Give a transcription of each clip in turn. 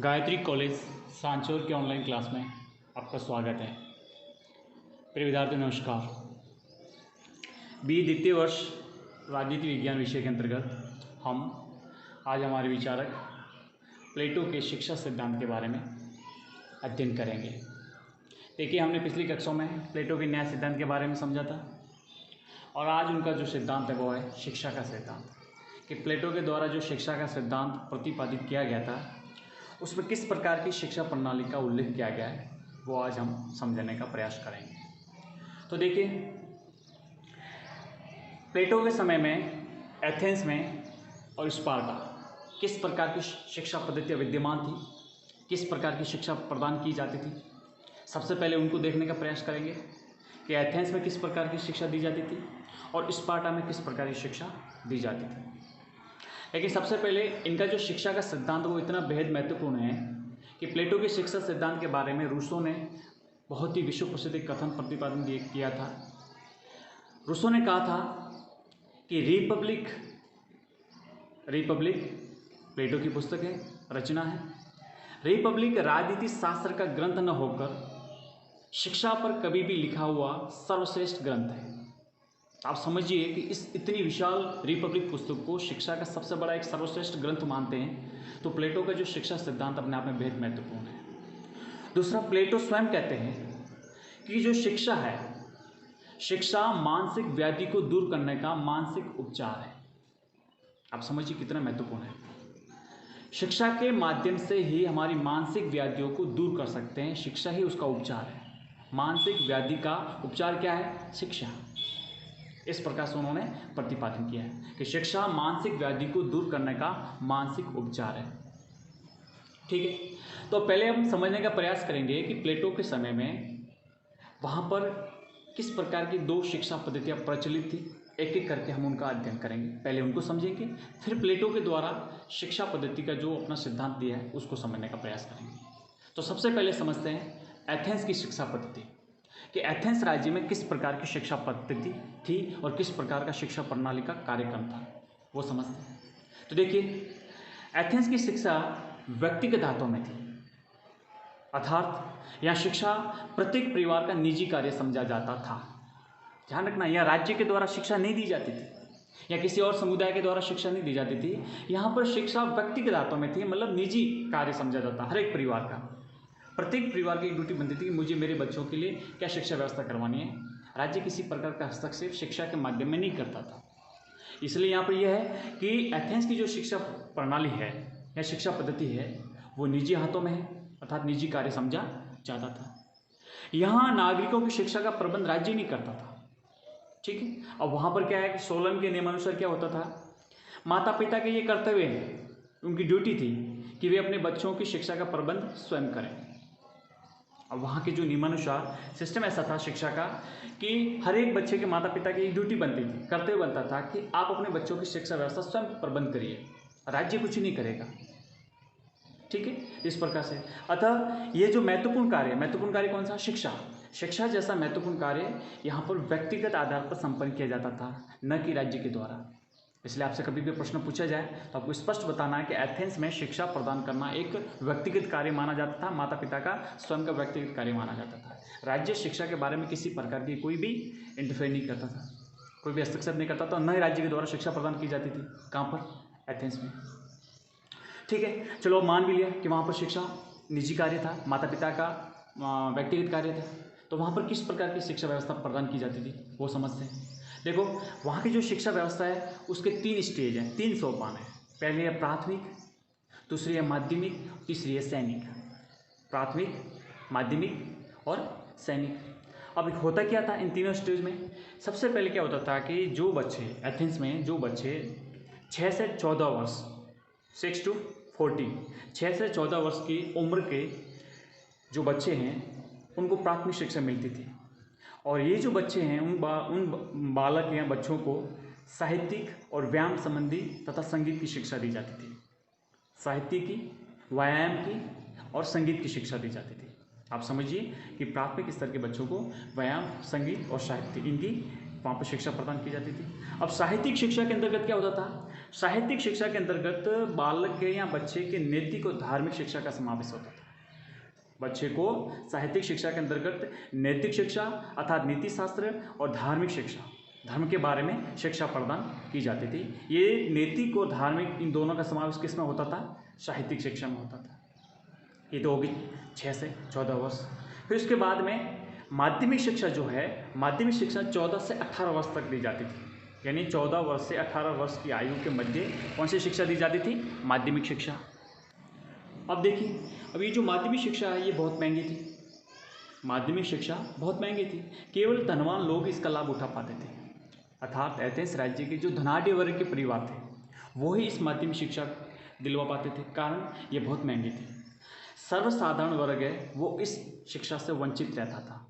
Gayatri college Sanchore के online class में आपका स्वागत है। प्रिय विद्यार्थी नमस्कार। बी द्वितीय वर्ष राजनीति विज्ञान विषय के अंतर्गत हम आज हमारे विचारक प्लेटो के शिक्षा सिद्धांत के बारे में अध्ययन करेंगे। देखिए, हमने पिछली कक्षाओं में प्लेटो के न्याय सिद्धांत के बारे में समझा था और आज उनका जो सिद्धांत है वो है शिक्षा का सिद्धांत। कि प्लेटो के द्वारा जो शिक्षा का सिद्धांत प्रतिपादित किया गया था उसमें किस प्रकार की शिक्षा प्रणाली का उल्लेख किया गया है वो आज हम समझने का प्रयास करेंगे। तो देखिए, प्लेटो के समय में एथेंस में और स्पार्टा किस प्रकार की शिक्षा पद्धतियाँ विद्यमान थी, किस प्रकार की शिक्षा प्रदान की जाती थी। सबसे पहले उनको देखने का प्रयास करेंगे कि एथेंस में किस प्रकार की शिक्षा दी जाती थी और स्पार्टा में किस प्रकार की शिक्षा दी जाती थी। लेकिन सबसे पहले इनका जो शिक्षा का सिद्धांत वो इतना बेहद महत्वपूर्ण है कि प्लेटो के शिक्षा सिद्धांत के बारे में रूसो ने बहुत ही विश्व प्रसिद्ध कथन प्रतिपादन किया था। रूसो ने कहा था कि रिपब्लिक प्लेटो की पुस्तक है, रचना है। रिपब्लिक राजनीति शास्त्र का ग्रंथ न होकर शिक्षा पर कभी भी लिखा हुआ सर्वश्रेष्ठ ग्रंथ है। आप समझिए कि इस इतनी विशाल रिपब्लिक पुस्तक को शिक्षा का सबसे बड़ा एक सर्वश्रेष्ठ ग्रंथ मानते हैं, तो प्लेटो का जो शिक्षा सिद्धांत अपने आप में बेहद महत्वपूर्ण है। दूसरा, प्लेटो स्वयं कहते हैं कि जो शिक्षा है, शिक्षा मानसिक व्याधि को दूर करने का मानसिक उपचार है। आप समझिए कितना महत्वपूर्ण है। शिक्षा के माध्यम से ही हमारी मानसिक व्याधियों को दूर कर सकते हैं। शिक्षा ही उसका उपचार है। मानसिक व्याधि का उपचार क्या है? शिक्षा। इस प्रकार से उन्होंने प्रतिपादन किया है कि शिक्षा मानसिक व्याधि को दूर करने का मानसिक उपचार है। ठीक है, तो पहले हम समझने का प्रयास करेंगे कि प्लेटो के समय में वहाँ पर किस प्रकार की दो शिक्षा पद्धतियाँ प्रचलित थी। एक एक करके हम उनका अध्ययन करेंगे। पहले उनको समझेंगे, फिर प्लेटो के द्वारा शिक्षा पद्धति का जो अपना सिद्धांत दिया है उसको समझने का प्रयास करेंगे। तो सबसे पहले समझते हैं एथेंस की शिक्षा पद्धति कि एथेंस राज्य में किस प्रकार की शिक्षा पद्धति थी और किस प्रकार का शिक्षा प्रणाली का कार्यक्रम था, वो समझते हैं। तो देखिए, एथेंस की शिक्षा व्यक्तिगत हाथों में थी, अर्थात यहाँ शिक्षा प्रत्येक परिवार का निजी कार्य समझा जाता था। ध्यान रखना, यहाँ राज्य के द्वारा शिक्षा नहीं दी जाती थी या किसी और समुदाय के द्वारा शिक्षा नहीं दी जाती थी। यहाँ पर शिक्षा व्यक्तिगत हाथों में थी, मतलब निजी कार्य समझा जाता हर एक परिवार का। प्रत्येक परिवार की एक ड्यूटी बनती थी कि मुझे मेरे बच्चों के लिए क्या शिक्षा व्यवस्था करवानी है। राज्य किसी प्रकार का हस्तक्षेप शिक्षा के माध्यम में नहीं करता था। इसलिए यहाँ पर यह है कि एथेंस की जो शिक्षा प्रणाली है या शिक्षा पद्धति है वो निजी हाथों में है, अर्थात निजी कार्य समझा जाता था। यहाँ नागरिकों की शिक्षा का प्रबंध राज्य नहीं करता था। ठीक है, अब वहाँ पर क्या है कि सोलन के नियमानुसार क्या होता था, माता पिता के ये कर्तव्य है, उनकी ड्यूटी थी कि वे अपने बच्चों की शिक्षा का प्रबंध स्वयं करें। अब वहाँ के जो नियमानुसार सिस्टम ऐसा था शिक्षा का कि हर एक बच्चे के माता पिता की एक ड्यूटी बनती थी, कर्तव्य बनता था कि आप अपने बच्चों की शिक्षा व्यवस्था स्वयं प्रबंध करिए, राज्य कुछ नहीं करेगा। ठीक है, इस प्रकार से अतः ये जो महत्वपूर्ण कार्य कौन सा? शिक्षा जैसा महत्वपूर्ण कार्य यहाँ पर व्यक्तिगत आधार पर संपन्न किया जाता था, न कि राज्य के द्वारा। इसलिए आपसे कभी भी प्रश्न पूछा जाए तो आपको स्पष्ट बताना है कि एथेंस में शिक्षा प्रदान करना एक व्यक्तिगत कार्य माना जाता था, माता पिता का स्वयं का व्यक्तिगत कार्य माना जाता था। राज्य शिक्षा के बारे में किसी प्रकार की कोई भी इंटरफेयर नहीं करता था, कोई भी हस्तक्षेप नहीं करता था, न ही राज्य के द्वारा शिक्षा प्रदान की जाती थी। कहाँ पर? एथेंस में। ठीक है, चलो मान भी लिया कि वहाँ पर शिक्षा निजी कार्य था, माता पिता का व्यक्तिगत कार्य था। तो वहाँ पर किस प्रकार की शिक्षा व्यवस्था प्रदान की जाती थी वो समझते हैं। देखो, वहाँ की जो शिक्षा व्यवस्था है उसके 3 स्टेज हैं, 3 सोपान हैं। पहले है प्राथमिक, दूसरी है माध्यमिक, तीसरी है सैनिक। प्राथमिक, माध्यमिक और सैनिक। अब होता क्या था इन तीनों स्टेज में? सबसे पहले क्या होता था कि जो बच्चे एथेंस में 6 से 14 वर्ष 6 to 14 6 से 14 वर्ष की उम्र के जो बच्चे हैं उनको प्राथमिक शिक्षा मिलती थी। और ये जो बच्चे हैं उन बालक या बच्चों को साहित्यिक और व्यायाम संबंधी तथा संगीत की शिक्षा दी जाती थी। साहित्य की, व्यायाम की और संगीत की शिक्षा दी जाती थी। आप समझिए कि प्राथमिक स्तर के बच्चों को व्यायाम, संगीत और साहित्य इनकी वहाँ पर शिक्षा प्रदान की जाती थी। अब साहित्यिक शिक्षा के अंतर्गत क्या होता था साहित्यिक शिक्षा के अंतर्गत बालक के या बच्चे के नैतिक और धार्मिक शिक्षा का समावेश होता था। बच्चे को साहित्यिक शिक्षा के अंतर्गत नैतिक शिक्षा अर्थात नीति शास्त्र और धार्मिक शिक्षा, धर्म के बारे में शिक्षा प्रदान की जाती थी। ये नैतिक और धार्मिक इन दोनों का समावेश किस में होता था? साहित्यिक शिक्षा में होता था। ये तो होगी 6 से 14 वर्ष। फिर उसके बाद में माध्यमिक शिक्षा जो है, माध्यमिक शिक्षा 14 से 18 वर्ष तक दी जाती थी। यानी 14 वर्ष से 18 वर्ष की आयु के मध्य कौन सी शिक्षा दी जाती थी? माध्यमिक शिक्षा। अब देखिए, अब ये जो माध्यमिक शिक्षा है ये बहुत महंगी थी। माध्यमिक शिक्षा बहुत महंगी थी, केवल धनवान लोग इसका लाभ उठा पाते थे। अर्थात एथेंस राज्य के जो धनाढ़ वर्ग के परिवार थे वो ही इस माध्यमिक शिक्षा दिलवा पाते थे, कारण ये बहुत महंगी थी। सर्वसाधारण वर्ग है वो इस शिक्षा से वंचित रहता था,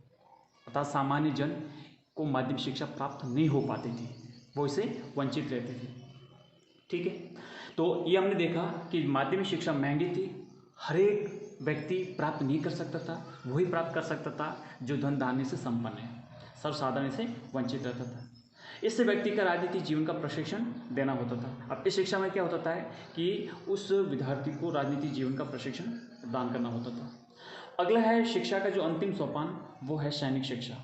अर्थात सामान्य जन को माध्यमिक शिक्षा प्राप्त नहीं हो पाती थी, वो इसे वंचित रहते थे। ठीक है, तो ये हमने देखा कि माध्यमिक शिक्षा महंगी थी, हर एक व्यक्ति प्राप्त नहीं कर सकता था, वही प्राप्त कर सकता था जो धन धान्य से संपन्न है, सर्वसाधारण से वंचित रहता था। इससे व्यक्ति का राजनीतिक जीवन का प्रशिक्षण देना होता था। अब इस शिक्षा में क्या होता है कि उस विद्यार्थी को राजनीतिक जीवन का प्रशिक्षण प्रदान करना होता था। अगला है शिक्षा का जो अंतिम सोपान, वो है सैनिक शिक्षा।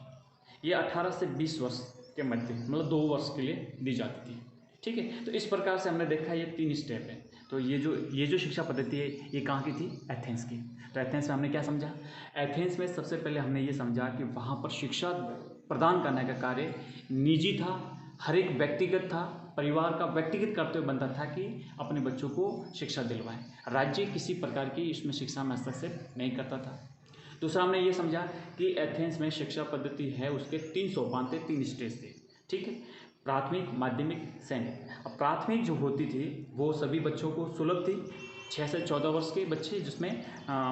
ये 18 से 20 वर्ष के मध्य, मतलब 2 वर्ष के लिए दी जाती थी। ठीक है, तो इस प्रकार से हमने देखा ये 3 स्टेप है। तो ये जो शिक्षा पद्धति है ये कहाँ की थी? एथेंस की। तो एथेंस में हमने क्या समझा? एथेंस में सबसे पहले हमने ये समझा कि वहाँ पर शिक्षा प्रदान करने का कार्य निजी था, हर एक व्यक्तिगत था, परिवार का व्यक्तिगत कर्तव्य बनता था कि अपने बच्चों को शिक्षा दिलवाएं। राज्य किसी प्रकार की इसमें शिक्षा में हस्तक्षेप नहीं करता था। दूसरा हमने ये समझा कि एथेंस में शिक्षा पद्धति है उसके 3 सोपान थे, 3 स्टेज थे। ठीक है, प्राथमिक, माध्यमिक, सैनिक। अब प्राथमिक जो होती थी वो सभी बच्चों को सुलभ थी, 6 से 14 वर्ष के बच्चे, जिसमें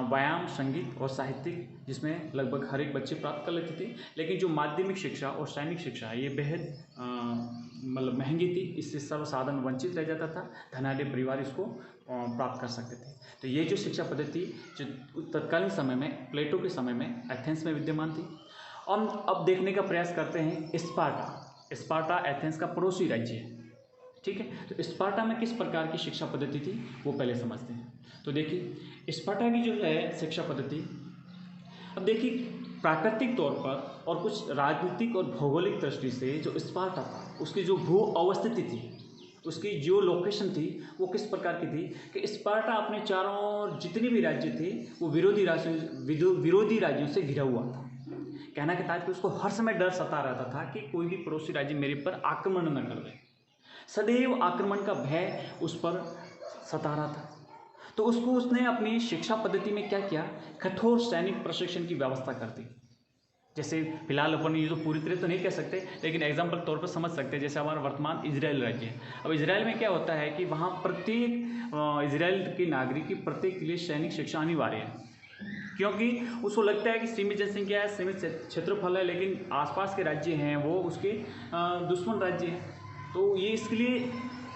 व्यायाम, संगीत और साहित्यिक, जिसमें लगभग हर एक बच्चे प्राप्त कर लेते थे। लेकिन जो माध्यमिक शिक्षा और सैनिक शिक्षा है ये बेहद मतलब महंगी थी, इससे सर्वसाधारण वंचित रह जाता था, धनाढ़ परिवार इसको प्राप्त कर सकते थे। तो ये जो शिक्षा पद्धति जो तत्कालीन समय में, प्लेटो के समय में एथेंस में विद्यमान थी। अब देखने का प्रयास करते हैं स्पार्टा। स्पार्टा एथेंस का पड़ोसी राज्य है। ठीक है, तो स्पार्टा में किस प्रकार की शिक्षा पद्धति थी वो पहले समझते हैं। तो देखिए स्पार्टा की जो है शिक्षा पद्धति, अब देखिए प्राकृतिक तौर पर और कुछ राजनीतिक और भौगोलिक दृष्टि से जो स्पार्टा था उसकी जो भू अवस्थिति थी, उसकी जो लोकेशन थी वो किस प्रकार की थी कि स्पार्टा अपने चारों ओर जितने भी राज्य थे वो विरोधी राज्यों से घिरा हुआ था। कहना के तात्पर्य उसको हर समय डर सता रहता था कि कोई भी पड़ोसी राज्य मेरे पर आक्रमण न कर दे, सदैव आक्रमण का भय उस पर सता रहा था। तो उसने अपनी शिक्षा पद्धति में क्या किया, कठोर सैनिक प्रशिक्षण की व्यवस्था कर दी। जैसे फिलहाल अपन ये तो पूरी तरह तो नहीं कह सकते, लेकिन एग्जाम्पल तौर पर समझ सकते हैं। जैसे हमारा वर्तमान इजराइल राज्य है, अब इजराइल में क्या होता है कि वहाँ प्रत्येक इजराइल के नागरिक की प्रत्येक के लिए सैनिक शिक्षा अनिवार्य है, क्योंकि उसको लगता है कि सीमित जनसंख्या है, सीमित क्षेत्रफल है, लेकिन आसपास के राज्य हैं वो उसके दुश्मन राज्य हैं। तो ये इसके लिए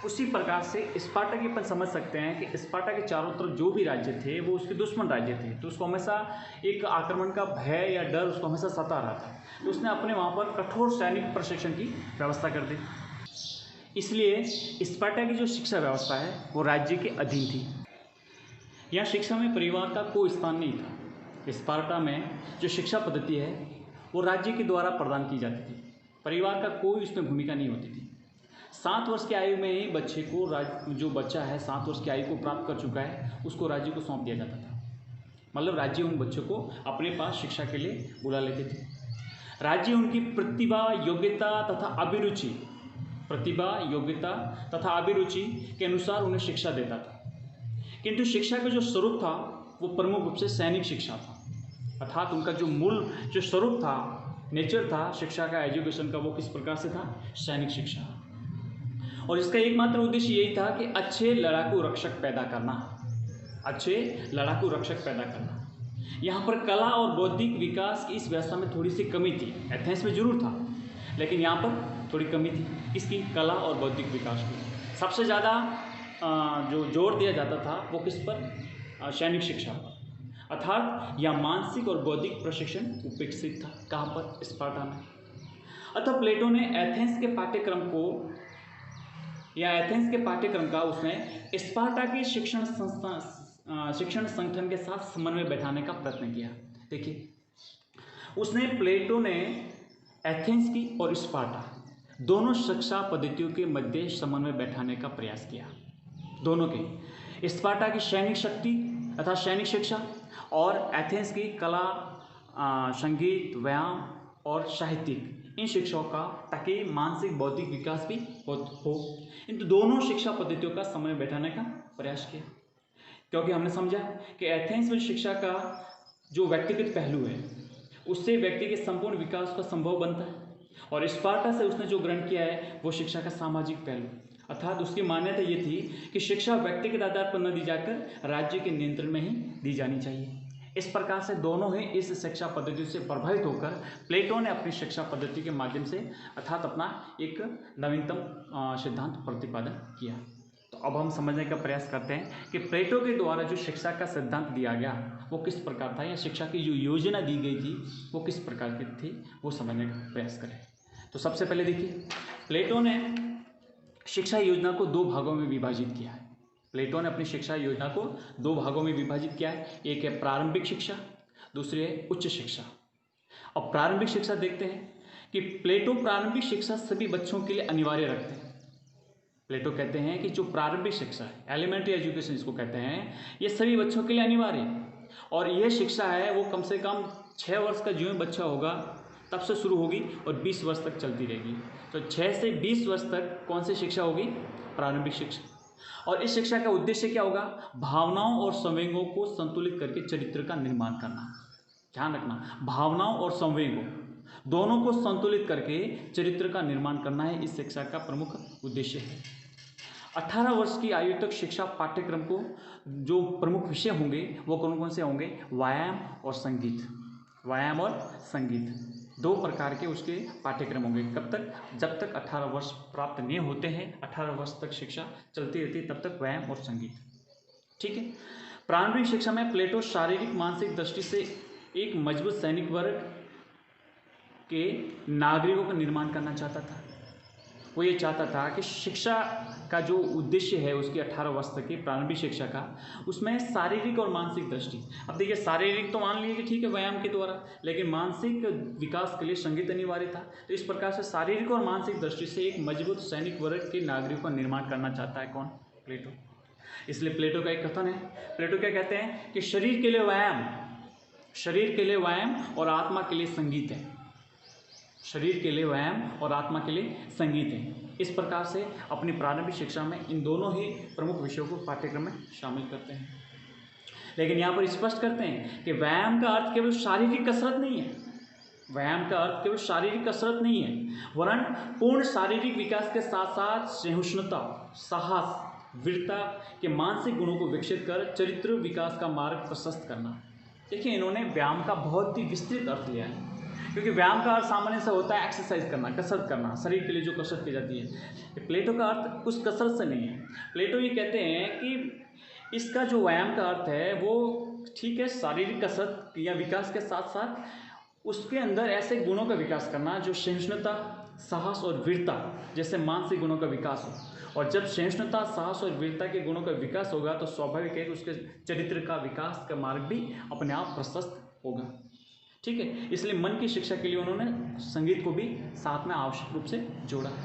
उसी प्रकार से स्पार्टा की अपन समझ सकते हैं कि स्पार्टा के चारों तरफ जो भी राज्य थे वो उसके दुश्मन राज्य थे, तो उसको हमेशा एक आक्रमण का भय या डर उसको हमेशा सता रहा था। तो उसने अपने वहाँ पर कठोर सैनिक प्रशिक्षण की व्यवस्था कर दी। इसलिए स्पार्टा की जो शिक्षा व्यवस्था है वो राज्य के अधीन थी। यहाँ शिक्षा में परिवार का कोई स्थान नहीं था। स्पार्टा में जो शिक्षा पद्धति है वो राज्य के द्वारा प्रदान की जाती थी, परिवार का कोई उसमें भूमिका नहीं होती थी। 7 वर्ष की आयु में ही बच्चे को, जो बच्चा है 7 वर्ष की आयु को प्राप्त कर चुका है, उसको राज्य को सौंप दिया जाता था। मतलब राज्य उन बच्चों को अपने पास शिक्षा के लिए बुला लेते थे। राज्य उनकी प्रतिभा, योग्यता तथा अभिरुचि के अनुसार उन्हें शिक्षा देता था। किंतु शिक्षा का जो स्वरूप था वो प्रमुख रूप से सैनिक शिक्षा था, अर्थात उनका जो मूल जो स्वरूप था, नेचर था शिक्षा का, एजुकेशन का, वो किस प्रकार से था? सैनिक शिक्षा। और इसका एकमात्र उद्देश्य यही था कि अच्छे लड़ाकू रक्षक पैदा करना। यहाँ पर कला और बौद्धिक विकास की इस व्यवस्था में थोड़ी सी कमी थी। एथेंस में जरूर था, लेकिन यहाँ पर थोड़ी कमी थी इसकी, कला और बौद्धिक विकास की। सबसे ज़्यादा जो जोर दिया जाता था वो किस पर? सैनिक शिक्षा पर, अर्थात यह मानसिक और बौद्धिक प्रशिक्षण उपेक्षित था। कहाँ पर? स्पार्टा में। अतः प्लेटो ने एथेंस के पाठ्यक्रम को या एथेंस के पाठ्यक्रम का उसने स्पार्टा के शिक्षण संगठन के साथ समन्वय बैठाने का प्रयत्न किया। देखिए, उसने प्लेटो ने एथेंस की और स्पार्टा दोनों शिक्षा पद्धतियों के मध्य समन्वय बैठाने का प्रयास किया। दोनों के, स्पार्टा की सैनिक शक्ति तथा सैनिक शिक्षा और एथेंस की कला, संगीत, व्यायाम और साहित्यिक इन शिक्षाओं का, ताकि मानसिक बौद्धिक विकास भी हो। इन दोनों शिक्षा पद्धतियों का समन्वय बैठाने का प्रयास किया, क्योंकि हमने समझा कि एथेंस में शिक्षा का जो व्यक्तिगत पहलू है उससे व्यक्ति के संपूर्ण विकास का संभव बनता है, और स्पार्टा से उसने जो ग्रहण किया है वो शिक्षा का सामाजिक पहलू, अर्थात उसकी मान्यता ये थी कि शिक्षा व्यक्तिगत आधार पर न दी जाकर राज्य के नियंत्रण में ही दी जानी चाहिए। इस प्रकार से दोनों ही इस शिक्षा पद्धति से प्रभावित होकर प्लेटो ने अपनी शिक्षा पद्धति के माध्यम से अर्थात अपना एक नवीनतम सिद्धांत प्रतिपादन किया। तो अब हम समझने का प्रयास करते हैं कि प्लेटो के द्वारा जो शिक्षा का सिद्धांत दिया गया वो किस प्रकार था, या शिक्षा की जो योजना दी गई थी वो किस प्रकार की थी, वो समझने का प्रयास करें। तो सबसे पहले देखिए, प्लेटो ने शिक्षा योजना को दो भागों में विभाजित किया है। प्लेटो ने अपनी शिक्षा योजना को दो भागों में विभाजित किया है। एक है प्रारंभिक शिक्षा, दूसरी है उच्च शिक्षा। अब प्रारंभिक शिक्षा देखते हैं कि प्लेटो प्रारंभिक शिक्षा सभी बच्चों के लिए अनिवार्य रखते हैं। प्लेटो कहते हैं कि जो प्रारंभिक शिक्षा है, एलिमेंट्री एजुकेशन जिसको कहते हैं, ये सभी बच्चों के लिए अनिवार्य है, और यह शिक्षा है वो कम से कम 6 वर्ष का जो बच्चा होगा तब से शुरू होगी और 20 वर्ष तक चलती रहेगी। तो 6 से 20 वर्ष तक कौन सी शिक्षा होगी? प्रारंभिक शिक्षा। और इस शिक्षा का उद्देश्य क्या होगा? भावनाओं और संवेगों को संतुलित करके चरित्र का निर्माण करना। ध्यान रखना, भावनाओं और संवेगों दोनों को संतुलित करके चरित्र का निर्माण करना है इस शिक्षा का प्रमुख उद्देश्य है। 18 वर्ष की आयु तक शिक्षा पाठ्यक्रम को जो प्रमुख विषय होंगे वो कौन कौन से होंगे? व्यायाम और संगीत। व्यायाम और संगीत दो प्रकार के उसके पाठ्यक्रम होंगे। कब तक? जब तक 18 वर्ष प्राप्त नहीं होते हैं, 18 वर्ष तक शिक्षा चलती रहती है, तब तक व्यायाम और संगीत। ठीक है। प्रारंभिक शिक्षा में प्लेटो शारीरिक मानसिक दृष्टि से एक मजबूत सैनिक वर्ग के नागरिकों का निर्माण करना चाहता था। वो ये चाहता था कि शिक्षा का जो उद्देश्य है उसकी 18 वर्ष तक की प्रारंभिक शिक्षा का, उसमें शारीरिक और मानसिक दृष्टि। अब देखिए, शारीरिक तो मान लीजिए कि ठीक है व्यायाम के द्वारा, लेकिन मानसिक विकास के लिए संगीत अनिवार्य था। तो इस प्रकार से शारीरिक और मानसिक दृष्टि से एक मजबूत सैनिक वर्ग के नागरिकों का निर्माण करना चाहता है कौन? प्लेटो। इसलिए प्लेटो का एक कथन है, प्लेटो क्या कहते हैं कि शरीर के लिए व्यायाम और आत्मा के लिए संगीत है। शरीर के लिए व्यायाम और आत्मा के लिए संगीत है। इस प्रकार से अपनी प्रारंभिक शिक्षा में इन दोनों ही प्रमुख विषयों को पाठ्यक्रम में शामिल करते हैं। लेकिन यहाँ पर स्पष्ट करते हैं कि व्यायाम का अर्थ केवल शारीरिक कसरत नहीं है। व्यायाम का अर्थ केवल शारीरिक कसरत नहीं है, वरन पूर्ण शारीरिक विकास के साथ साथ सहिष्णुता, साहस, वीरता के मानसिक गुणों को विकसित कर चरित्र विकास का मार्ग प्रशस्त करना। देखिए, इन्होंने व्यायाम का बहुत ही विस्तृत अर्थ लिया है, क्योंकि व्यायाम का अर्थ सामान्य से होता है एक्सरसाइज करना, कसरत करना, शरीर के लिए जो कसरत की जाती है। प्लेटो का अर्थ उस कसरत से नहीं है। प्लेटो ये कहते हैं कि इसका जो व्यायाम का अर्थ है वो ठीक है शारीरिक कसरत या विकास के साथ साथ उसके अंदर ऐसे गुणों का विकास करना जो सहिष्णुता, साहस और वीरता जैसे मानसिक गुणों का विकास हो। और जब सहिष्णुता, साहस और वीरता के गुणों का विकास होगा तो स्वाभाविक है कि उसके चरित्र का विकास का मार्ग भी अपने आप प्रशस्त होगा। ठीक है। इसलिए मन की शिक्षा के लिए उन्होंने संगीत को भी साथ में आवश्यक रूप से जोड़ा है।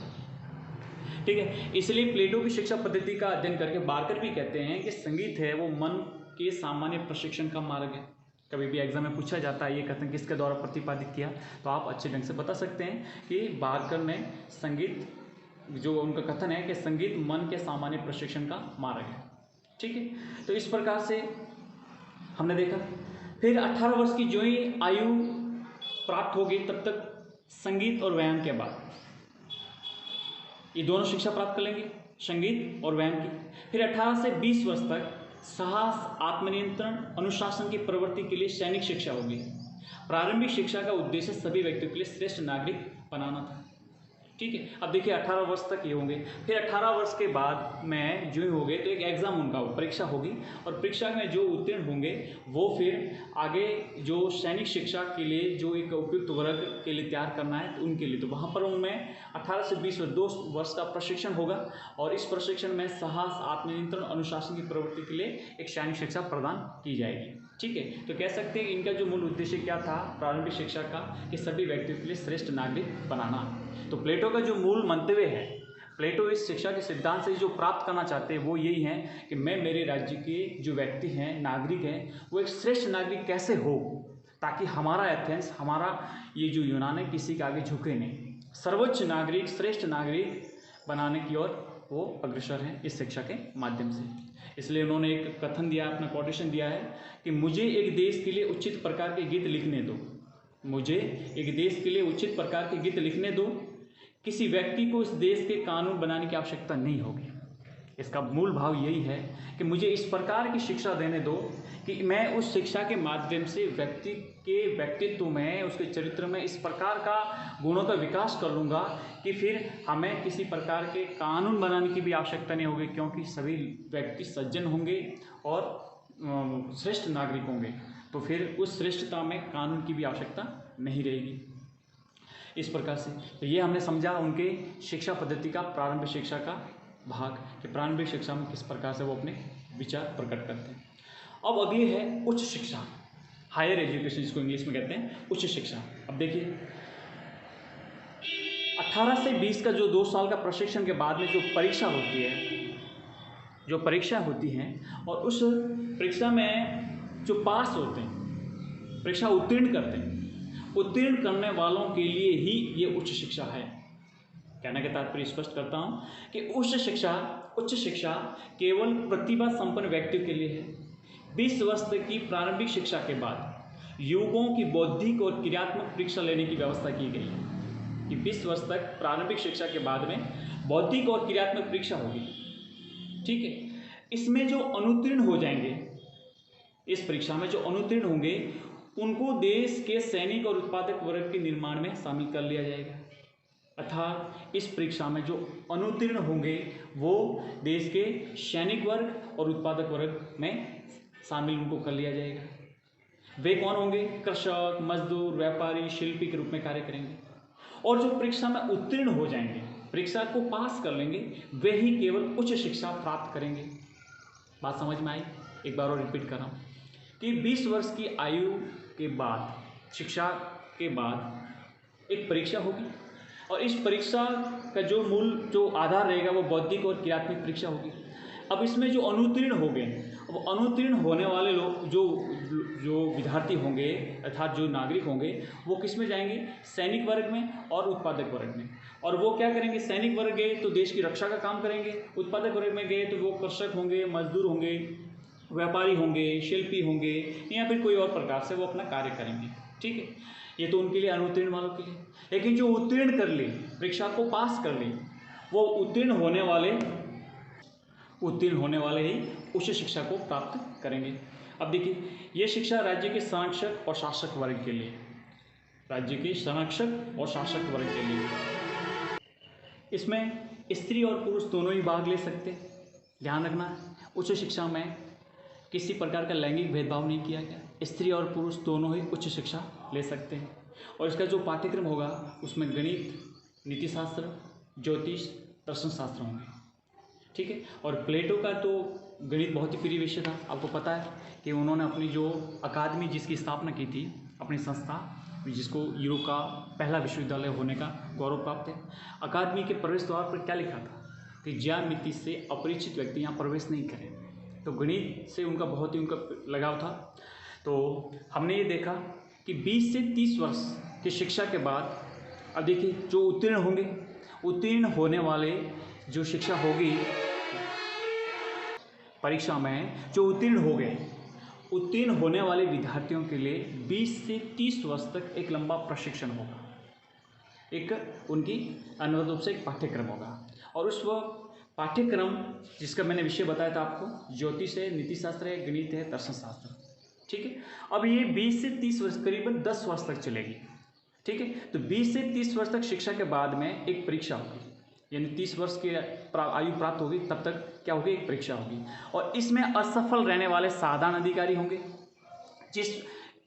ठीक है। इसलिए प्लेटो की शिक्षा पद्धति का अध्ययन करके बार्कर भी कहते हैं कि संगीत है वो मन के सामान्य प्रशिक्षण का मार्ग है। कभी भी एग्जाम में पूछा जाता है ये कथन किसके द्वारा प्रतिपादित किया, तो आप अच्छे ढंग से बता सकते हैं कि बार्कर ने संगीत, जो उनका कथन है कि संगीत मन के सामान्य प्रशिक्षण का मार्ग है। ठीक है। तो इस प्रकार से हमने देखा। फिर 18 वर्ष की जो ही आयु प्राप्त होगी तब तक संगीत और व्यायाम के बाद ये दोनों शिक्षा प्राप्त कर लेंगे, संगीत और व्यायाम की। फिर 18 से 20 वर्ष तक साहस, आत्मनियंत्रण, अनुशासन की प्रवृत्ति के लिए सैनिक शिक्षा होगी। प्रारंभिक शिक्षा का उद्देश्य सभी व्यक्तियों के लिए श्रेष्ठ नागरिक बनाना था। ठीक है। अब देखिए 18 वर्ष तक ये होंगे, फिर 18 वर्ष के बाद में जो हो गए तो एक एग्ज़ाम उनका परीक्षा होगी, और परीक्षा में जो उत्तीर्ण होंगे वो फिर आगे जो सैनिक शिक्षा के लिए जो एक उपयुक्त वर्ग के लिए तैयार करना है तो उनके लिए, तो वहाँ पर उनमें 18 से 20 वर्ष 2 वर्ष का प्रशिक्षण होगा, और इस प्रशिक्षण में साहस, आत्मनियंत्रण, अनुशासन की प्रवृत्ति के लिए एक सैनिक शिक्षा प्रदान की जाएगी। ठीक है, तो कह सकते हैं इनका जो मूल उद्देश्य क्या था प्रारंभिक शिक्षा का, कि सभी व्यक्तियों के लिए श्रेष्ठ नागरिक बनाना। तो प्लेटो का जो मूल मंतव्य है, प्लेटो इस शिक्षा के सिद्धांत से जो प्राप्त करना चाहते हैं वो यही है कि मैं मेरे राज्य के जो व्यक्ति हैं, नागरिक हैं, वो एक श्रेष्ठ नागरिक कैसे हो, ताकि हमारा एथेंस, हमारा ये जो यूनान है किसी के आगे झुके नहीं, सर्वोच्च नागरिक, श्रेष्ठ नागरिक बनाने की ओर वो अग्रसर हैं इस शिक्षा के माध्यम से। इसलिए उन्होंने एक कथन दिया, अपना कोटेशन दिया है कि मुझे एक देश के लिए उचित प्रकार के गीत लिखने दो, मुझे एक देश के लिए उचित प्रकार के गीत लिखने दो, किसी व्यक्ति को इस देश के कानून बनाने की आवश्यकता नहीं होगी। इसका मूल भाव यही है कि मुझे इस प्रकार की शिक्षा देने दो कि मैं उस शिक्षा के माध्यम से व्यक्ति के व्यक्तित्व में, उसके चरित्र में इस प्रकार का गुणों का विकास कर लूँगा कि फिर हमें किसी प्रकार के कानून बनाने की भी आवश्यकता नहीं होगी, क्योंकि सभी व्यक्ति सज्जन होंगे और श्रेष्ठ नागरिक होंगे, तो फिर उस श्रेष्ठता में कानून की भी आवश्यकता नहीं रहेगी। इस प्रकार से तो ये हमने समझा उनके शिक्षा पद्धति का, प्रारंभिक शिक्षा का भाग, कि प्रारंभिक शिक्षा में किस प्रकार से वो अपने विचार प्रकट करते हैं। अब अगली है उच्च शिक्षा, हायर एजुकेशन जिसको इंग्लिश में कहते हैं, उच्च शिक्षा। अब देखिए 18 से 20 का जो 2 साल का प्रशिक्षण के बाद में जो परीक्षा होती है, जो परीक्षा होती हैं, और उस परीक्षा में जो पास होते हैं, परीक्षा उत्तीर्ण करते हैं, उत्तीर्ण करने वालों के लिए ही ये उच्च शिक्षा है। कहने के तात्पर्य स्पष्ट करता हूँ कि उच्च शिक्षा केवल प्रतिभा संपन्न व्यक्तियों के लिए है। 20 वर्ष तक की प्रारंभिक शिक्षा के बाद युवकों की बौद्धिक और क्रियात्मक परीक्षा लेने की व्यवस्था की गई है कि 20 वर्ष तक प्रारंभिक शिक्षा के बाद में बौद्धिक और क्रियात्मक परीक्षा होगी। ठीक है, इसमें जो अनुत्तीर्ण हो जाएंगे, इस परीक्षा में जो अनुत्तीर्ण होंगे उनको देश के सैनिक और उत्पादक वर्ग के निर्माण में शामिल कर लिया जाएगा। अर्थात इस परीक्षा में जो अनुत्तीर्ण होंगे वो देश के सैनिक वर्ग और उत्पादक वर्ग में शामिल उनको कर लिया जाएगा। वे कौन होंगे? कृषक, मजदूर, व्यापारी, शिल्पी के रूप में कार्य करेंगे। और जो परीक्षा में उत्तीर्ण हो जाएंगे, परीक्षा को पास कर लेंगे, वे ही केवल उच्च शिक्षा प्राप्त करेंगे। बात समझ में आई? एक बार और रिपीट कर रहा हूँ कि 20 वर्ष की आयु के बाद, शिक्षा के बाद एक परीक्षा होगी, और इस परीक्षा का जो आधार रहेगा वो बौद्धिक और क्रियात्मक परीक्षा होगी। अब इसमें जो अनुत्तीर्ण हो गए, वो अनुत्तीर्ण होने वाले लोग जो विद्यार्थी होंगे अर्थात जो नागरिक होंगे वो किस में जाएंगे? सैनिक वर्ग में और उत्पादक वर्ग में। और वो क्या करेंगे? सैनिक वर्ग गए तो देश की रक्षा का काम करेंगे, उत्पादक वर्ग में गए तो वो कृषक होंगे, मजदूर होंगे, व्यापारी होंगे, शिल्पी होंगे, या फिर कोई और प्रकार से वो अपना कार्य करेंगे। ठीक है, ये तो उनके लिए अनुत्तीर्ण वालों के लिए। लेकिन जो उत्तीर्ण कर ले, परीक्षा को पास कर ले, वो उत्तीर्ण होने वाले ही उच्च शिक्षा को प्राप्त करेंगे। अब देखिए, ये शिक्षा राज्य के संरक्षक और शासक वर्ग के लिए, राज्य के संरक्षक और शासक वर्ग के लिए, इसमें स्त्री और पुरुष दोनों ही भाग ले सकते हैं। ध्यान रखना, उच्च शिक्षा में किसी प्रकार का लैंगिक भेदभाव नहीं किया गया, स्त्री और पुरुष दोनों ही उच्च शिक्षा ले सकते हैं। और इसका जो पाठ्यक्रम होगा उसमें गणित, नीतिशास्त्र, ज्योतिष, दर्शन शास्त्र होंगे। ठीक है, और प्लेटो का तो गणित बहुत ही प्रिय विषय था। आपको पता है कि उन्होंने अपनी जो अकादमी जिसकी स्थापना की थी, अपनी संस्था जिसको यूरोप का पहला विश्वविद्यालय होने का गौरव प्राप्त है, अकादमी के प्रवेश द्वार पर क्या लिखा था कि ज्यामिति से अपरिचित व्यक्ति यहाँ प्रवेश नहीं करें। तो गणित से उनका बहुत ही लगाव था। तो हमने ये देखा कि 20 से 30 वर्ष की शिक्षा के बाद, अब देखिए जो उत्तीर्ण होंगे, उत्तीर्ण होने वाले जो शिक्षा होगी परीक्षा में, जो उत्तीर्ण हो गए, उत्तीर्ण होने वाले विद्यार्थियों के लिए 20 से 30 वर्ष तक एक लंबा प्रशिक्षण होगा, एक उनकी अनिवार्य रूप से एक पाठ्यक्रम होगा। और उस पाठ्यक्रम जिसका मैंने विषय बताया था आपको, ज्योतिष है, नीतिशास्त्र है, गणित है, दर्शन शास्त्र। ठीक है, अब ये 20 से 30 वर्ष, करीबन 10 वर्ष तक चलेगी। ठीक है। तो 20 से 30 वर्ष तक शिक्षा के बाद में एक परीक्षा होगी, यानी 30 वर्ष की आयु प्राप्त होगी तब तक क्या होगी, एक परीक्षा होगी। और इसमें असफल रहने वाले साधारण अधिकारी होंगे।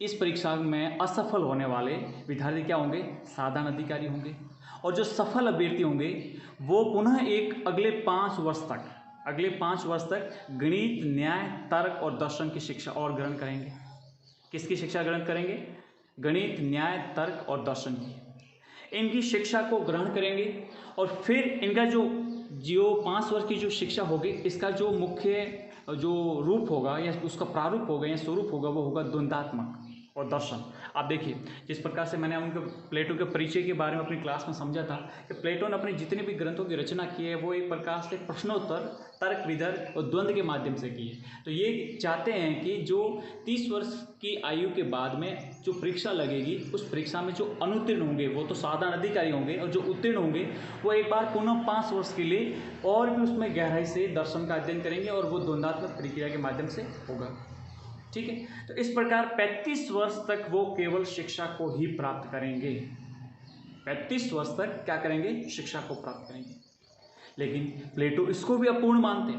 इस परीक्षा में असफल होने वाले विद्यार्थी क्या होंगे, साधारण अधिकारी होंगे। और जो सफल अभ्यर्थी होंगे वो पुनः एक अगले 5 वर्ष तक गणित, न्याय, तर्क और दर्शन की शिक्षा और ग्रहण करेंगे। किसकी शिक्षा ग्रहण करेंगे, गणित, न्याय, तर्क और दर्शन की। इनकी शिक्षा को ग्रहण करेंगे और फिर इनका जो 5 वर्ष की जो शिक्षा होगी, इसका जो मुख्य जो रूप होगा या उसका प्रारूप होगा या स्वरूप होगा वो होगा द्वंद्वात्मक और दर्शन। आप देखिए, जिस प्रकार से मैंने उनके प्लेटो के परिचय के बारे में अपनी क्लास में समझा था कि प्लेटो ने अपने जितने भी ग्रंथों की रचना की है वो एक प्रकार से प्रश्नोत्तर, तर्क वितर्क और द्वंद्व के माध्यम से की है। तो ये चाहते हैं कि जो 30 वर्ष की आयु के बाद में जो परीक्षा लगेगी, उस परीक्षा में जो अनुत्तीर्ण होंगे वो तो साधारण अधिकारी होंगे, और जो उत्तीर्ण होंगे वो एक बार पुनः 5 वर्ष के लिए और भी उसमें गहराई से दर्शन का अध्ययन करेंगे और वो द्वंद्वात्मक प्रक्रिया के माध्यम से होगा। ठीक है। तो इस प्रकार 35 वर्ष तक वो केवल शिक्षा को ही प्राप्त करेंगे। 35 वर्ष तक क्या करेंगे, शिक्षा को प्राप्त करेंगे। लेकिन प्लेटो इसको भी अपूर्ण मानते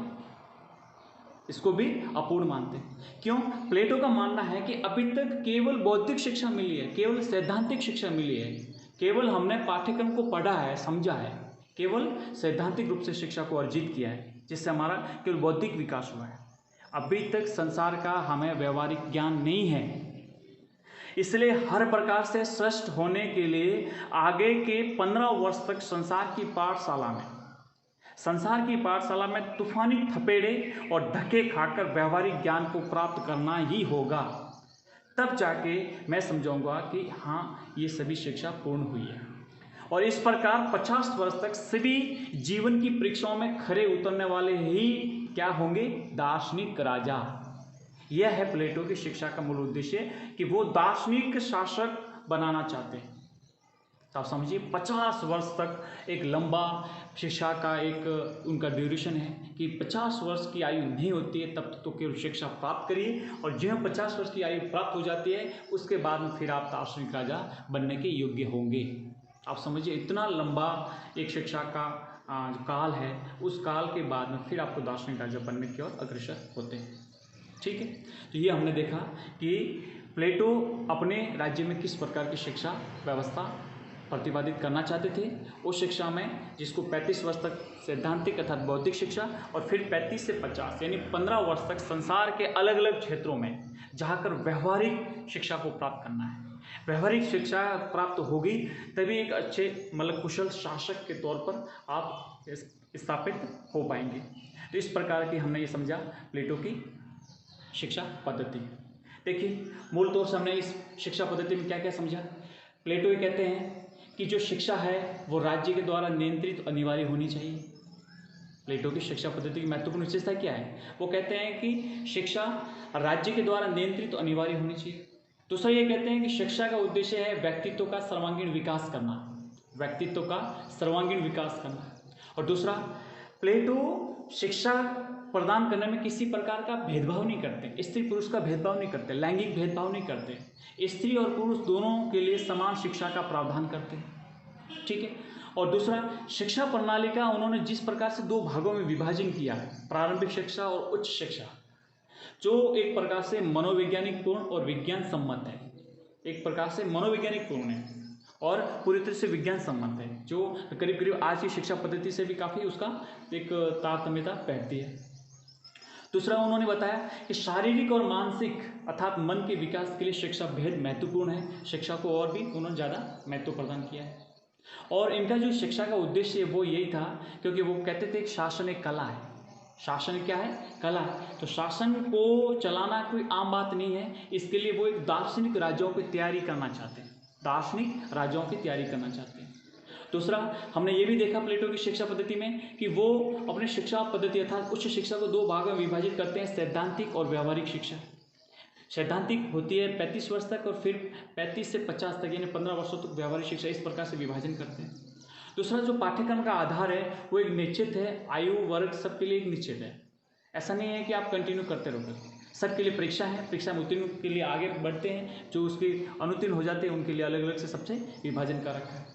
हैं, क्यों? प्लेटो का मानना है कि अभी तक केवल बौद्धिक शिक्षा मिली है, केवल सैद्धांतिक शिक्षा मिली है, केवल हमने पाठ्यक्रम को पढ़ा है, समझा है, केवल सैद्धांतिक रूप से शिक्षा को अर्जित किया है, जिससे हमारा केवल बौद्धिक विकास हुआ है। अभी तक संसार का हमें व्यवहारिक ज्ञान नहीं है। इसलिए हर प्रकार से श्रेष्ठ होने के लिए आगे के 15 वर्ष तक संसार की पाठशाला में तूफानी थपेड़े और धक्के खाकर व्यवहारिक ज्ञान को प्राप्त करना ही होगा। तब जाके मैं समझाऊंगा कि हाँ, ये सभी शिक्षा पूर्ण हुई है। और इस प्रकार 50 वर्ष तक सभी जीवन की परीक्षाओं में खरे उतरने वाले ही क्या होंगे, दार्शनिक राजा। यह है प्लेटो की शिक्षा का मूल उद्देश्य कि वो दार्शनिक शासक बनाना चाहते हैं। तो आप समझिए 50 वर्ष तक एक लंबा शिक्षा का एक उनका ड्यूरेशन है कि 50 वर्ष की आयु नहीं होती है तब तो केवल शिक्षा प्राप्त करिए, और जब 50 वर्ष की आयु प्राप्त हो जाती है उसके बाद में फिर आप दार्शनिक राजा बनने के योग्य होंगे। आप समझिए इतना लंबा एक शिक्षा का जो काल है, उस काल के बाद में फिर आपको दार्शनिक राजा बनने की ओर अग्रसर होते हैं। ठीक है। तो ये हमने देखा कि प्लेटो अपने राज्य में किस प्रकार की शिक्षा व्यवस्था प्रतिपादित करना चाहते थे। उस शिक्षा में जिसको 35 वर्ष तक सैद्धांतिक अर्थात बौद्धिक शिक्षा और फिर 35 से 50 यानी 15 वर्ष तक संसार के अलग अलग क्षेत्रों में जाकर व्यवहारिक शिक्षा को प्राप्त करना है। व्यवहारिक शिक्षा प्राप्त होगी तभी एक अच्छे मतलब कुशल शासक के तौर पर आप स्थापित हो पाएंगे। तो इस प्रकार की हमने ये समझा प्लेटो की शिक्षा पद्धति। देखिए मूल तौर से हमने इस शिक्षा पद्धति में क्या क्या समझा। प्लेटो ये कहते हैं कि जो शिक्षा है वो राज्य के द्वारा नियंत्रित अनिवार्य होनी चाहिए। प्लेटो की शिक्षा पद्धति की महत्वपूर्ण विशेषता क्या है? वो कहते हैं कि शिक्षा राज्य के द्वारा नियंत्रित अनिवार्य होनी चाहिए। दूसरा ये कहते हैं कि शिक्षा का उद्देश्य है व्यक्तित्व का सर्वांगीण विकास करना। और दूसरा, प्लेटो शिक्षा प्रदान करने में किसी प्रकार का भेदभाव नहीं करते, स्त्री पुरुष का भेदभाव नहीं करते, लैंगिक भेदभाव नहीं करते, स्त्री और पुरुष दोनों के लिए समान शिक्षा का प्रावधान करते हैं। ठीक है। और दूसरा, शिक्षा प्रणाली का उन्होंने जिस प्रकार से 2 भागों में विभाजन किया है, प्रारंभिक शिक्षा और उच्च शिक्षा, जो एक प्रकार से मनोवैज्ञानिक पूर्ण और विज्ञान सम्मत है, एक प्रकार से मनोवैज्ञानिक पूर्ण है और पूरी तरह से विज्ञान सम्मत है, जो करीब करीब आज की शिक्षा पद्धति से भी काफ़ी उसका एक तारतम्यता बैठती है। दूसरा, उन्होंने बताया कि शारीरिक और मानसिक अर्थात मन के विकास के लिए शिक्षा बेहद महत्वपूर्ण है। शिक्षा को और भी उन्होंने ज़्यादा महत्व प्रदान किया है। और इनका जो शिक्षा का उद्देश्य है वो यही था, क्योंकि वो कहते थे कि शासन एक कला है। शासन क्या है? कला है। तो शासन को चलाना कोई आम बात नहीं है, इसके लिए वो एक दार्शनिक राज्यों की तैयारी करना चाहते हैं, दूसरा, हमने ये भी देखा प्लेटो की शिक्षा पद्धति में कि वो अपने शिक्षा पद्धति अर्थात उच्च शिक्षा को 2 भागों में विभाजित करते हैं, सैद्धांतिक और व्यवहारिक शिक्षा। सैद्धांतिक होती है 35 वर्ष तक और फिर 35 से 50 तक यानी 15 वर्षों तक व्यवहारिक शिक्षा, इस प्रकार से विभाजन करते हैं। दूसरा, जो पाठ्यक्रम का आधार है वो एक निश्चित है, आयु वर्ग सबके लिए एक निश्चित है। ऐसा नहीं है कि आप कंटिन्यू करते रहोगे, सबके लिए परीक्षा है, परीक्षा में उत्तीर्ण के लिए आगे बढ़ते हैं, जो उसके अनुत्तीर्ण हो जाते हैं उनके लिए अलग अलग से सबसे विभाजन कर रखा है।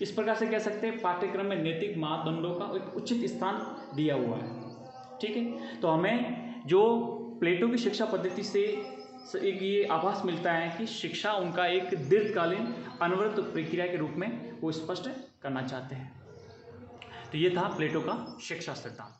इस प्रकार से कह सकते हैं पाठ्यक्रम में नैतिक मापदंडों का एक उचित स्थान दिया हुआ है। ठीक है, तो हमें जो प्लेटो की शिक्षा पद्धति से एक ये आभास मिलता है कि शिक्षा उनका एक दीर्घकालीन अनवरत प्रक्रिया के रूप में वो स्पष्ट करना चाहते हैं। तो ये था प्लेटो का शिक्षा सिद्धांत।